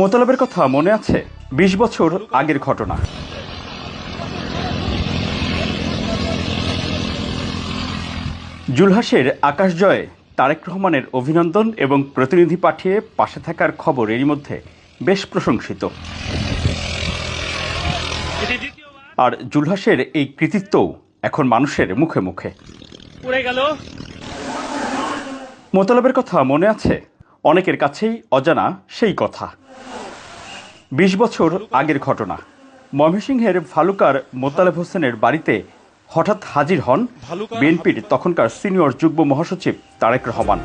মোতালেবের কথা মনে আছে? ২০ বছর আগের ঘটনা। জুলহাসের আকাশজয়ে তারেক রহমানের অভিনন্দন এবং প্রতিনিধি পাঠিয়ে পাশে থাকার খবর এরই মধ্যে বেশ প্রশংসিত। আর জুলহাসের এই কৃতিত্বও এখন মানুষের মুখে মুখে। মোতালেবের কথা মনে আছে? অনেকের কাছেই অজানা সেই কথা। ২০ বছর আগের ঘটনা। ময়মনসিংহের ভালুকার মোতালেব হোসেনের বাড়িতে হঠাৎ হাজির হন বিএনপির তখনকার সিনিয়র যুগ্ম মহাসচিব তারেক রহমান।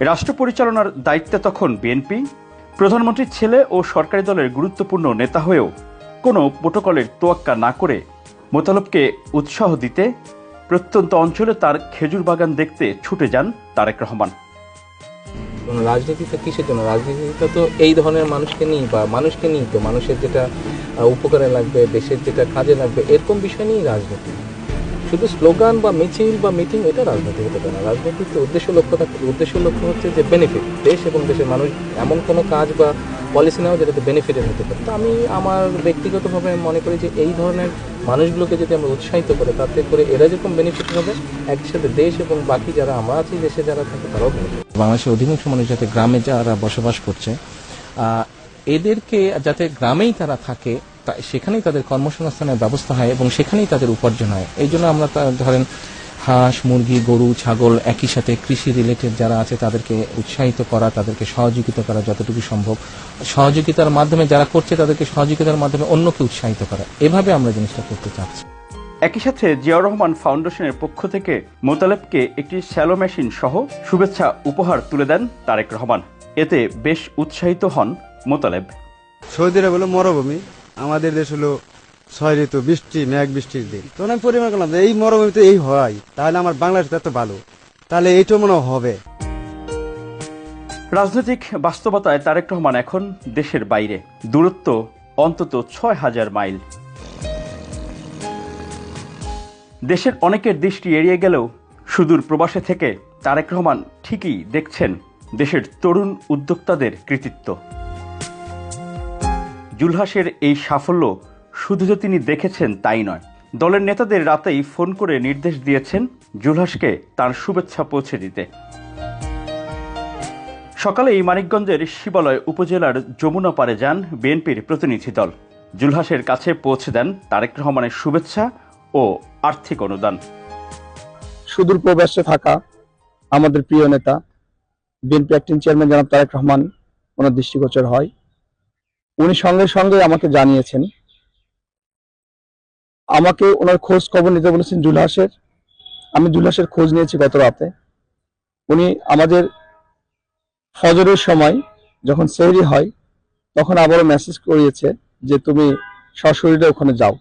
রাষ্ট্র পরিচালনার দায়িত্বে তখন বিএনপি। প্রধানমন্ত্রীর ছেলে ও সরকারি দলের গুরুত্বপূর্ণ নেতা হয়েও কোনো প্রোটোকলের তোয়াক্কা না করে মোতালেবকে উৎসাহ দিতে প্রত্যন্ত অঞ্চলে তার খেজুর বাগান দেখতে ছুটে যান তারেক রহমান। রাজনীতিটা কিসের জন্য? রাজনীতিটা তো এই ধরনের মানুষকে নিয়ে বা মানুষকে নিয়ে, তো মানুষের যেটা উপকারে লাগবে, দেশের যেটা কাজে লাগবে, এরকম বিষয় নিয়েই রাজনীতি। শুধু স্লোগান বা মিছিল বা মিটিং এটা রাজনীতি হতে পারে না। রাজনীতির তো উদ্দেশ্য লক্ষ্য হচ্ছে যে বেনিফিট, দেশ এবং দেশের মানুষ এমন কোনো কাজ বা পলিসি নেওয়া যেটাতে বেনিফিটেড হতে পারে। তো আমি আমার ব্যক্তিগতভাবে মনে করি যে এই ধরনের মানুষগুলোকে যদি আমরা উৎসাহিত করে, তাতে করে এরা যেরকম বেনিফিট হবে, একই সাথে দেশ এবং বাকি যারা আমরা আছি দেশে যারা থাকে তারাও বেনিফিট। বাংলাদেশের অধিকাংশ মানুষ যাতে গ্রামে যারা বসবাস করছে, এদেরকে যাতে গ্রামেই তারা থাকে, সেখানেই তাদের কর্মসংস্থানের ব্যবস্থা হয় এবং সেখানেই তাদের উপার্জন হয়। এই জন্য আমরা ধরেন হাঁস, মুরগি, গরু, ছাগল একই সাথে কৃষি রিলেটেড যারা আছে তাদেরকে উৎসাহিত করা, তাদেরকে সহযোগিতা করা যতটুকু সম্ভব, সহযোগিতার মাধ্যমে যারা করছে তাদেরকে সহযোগিতার মাধ্যমে অন্যকে উৎসাহিত করা, এভাবে আমরা জিনিসটা করতে চাচ্ছি। একই সাথে জিয়াউর রহমান ফাউন্ডেশনের পক্ষ থেকে মোতালেবকে একটি শ্যালো মেশিন সহ শুভেচ্ছা উপহার তুলে দেন তারেক রহমান। এতে বেশ উৎসাহিত হন মোতালেব। সৌদি আরব হলো মরুভূমি, আমাদের দেশ হলো ৬ ঋতু, বৃষ্টি, মেঘ বৃষ্টির দিন। তখন আমি পরিমাণ করলাম এই মরুভূমিতে এই হয়, তাহলে আমার বাংলাদেশ এত ভালো, তাহলে এইটাও মনে হবে। রাজনৈতিক বাস্তবতায় তারেক রহমান এখন দেশের বাইরে, দূরত্ব অন্তত ৬,০০০ মাইল। দেশের অনেকের দৃষ্টি এড়িয়ে গেলেও সুদূর প্রবাসে থেকে তারেক রহমান ঠিকই দেখছেন দেশের তরুণ উদ্যোক্তাদের কৃতিত্ব। জুলহাসের এই সাফল্য শুধু যে তিনি দেখেছেন তাই নয়, দলের নেতাদের রাতেই ফোন করে নির্দেশ দিয়েছেন জুলহাসকে তার শুভেচ্ছা পৌঁছে দিতে। সকালেই মানিকগঞ্জের শিবালয় উপজেলার যমুনা পাড়ে যান বিএনপির প্রতিনিধি দল। জুলহাসের কাছে পৌঁছে দেন তারেক রহমানের শুভেচ্ছা ও আর্থিক অনুদান। সুদূর প্রবাসে থাকা আমাদের প্রিয় নেতা বিএনপি অ্যাক্টিং চেয়ারম্যান জনাব তারেক রহমান ওনার দৃষ্টিগোচর হয়। উনি সঙ্গে সঙ্গে আমাকে জানিয়েছেন, আমাকে ওনার খোঁজ খবর নিতে বলেছেন জুলহাসের। আমি জুলহাসের খোঁজ নিয়েছি গত রাতে। উনি আমাদের ফজরের সময় যখন সেহরি হয় তখন আবারও মেসেজ করিয়েছে যে তুমি সশরীরে ওখানে যাও।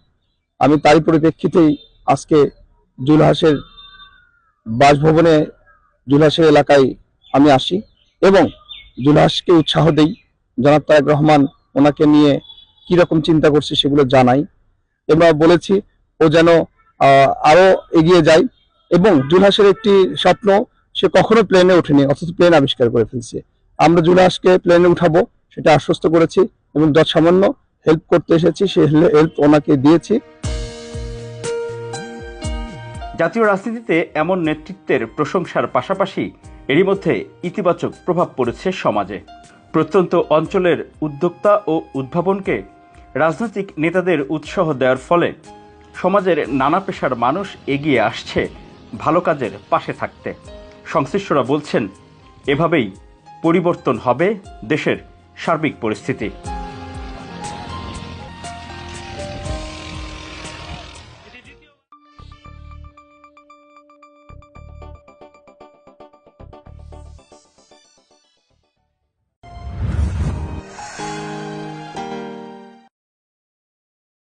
আমি তারই পরিপ্রেক্ষিতেই আজকে জুলহাসের বাসভবনে, জুলহাসের এলাকায় আমি আসি এবং জুলহাসকে উৎসাহ দেই। জনাব তারেক রহমান ওনাকে নিয়ে কি রকম চিন্তা করছে সেগুলো জানাই এবং বলেছি ও যেন আরো এগিয়ে যায়। এবং জুলহাসের একটি স্বপ্ন, সে কখনো প্লেনে ওঠেনি অথচ প্লেন আবিষ্কার করে ফেলছে। আমরা জুলহাসকে প্লেনে উঠাবো সেটা আশ্বস্ত করেছি এবং যৎসামান্য হেল্প করতে এসেছি, সে হেল্প ওনাকে দিয়েছি। জাতীয় রাজনীতিতে এমন নেতৃত্বের প্রশংসার পাশাপাশি এরই মধ্যে ইতিবাচক প্রভাব পড়েছে সমাজে। প্রত্যন্ত অঞ্চলের উদ্যোক্তা ও উদ্ভাবনকে রাজনৈতিক নেতাদের উৎসাহ দেওয়ার ফলে সমাজের নানা পেশার মানুষ এগিয়ে আসছে ভালো কাজের পাশে থাকতে। সংশ্লিষ্টরা বলছেন, এভাবেই পরিবর্তন হবে দেশের সার্বিক পরিস্থিতি।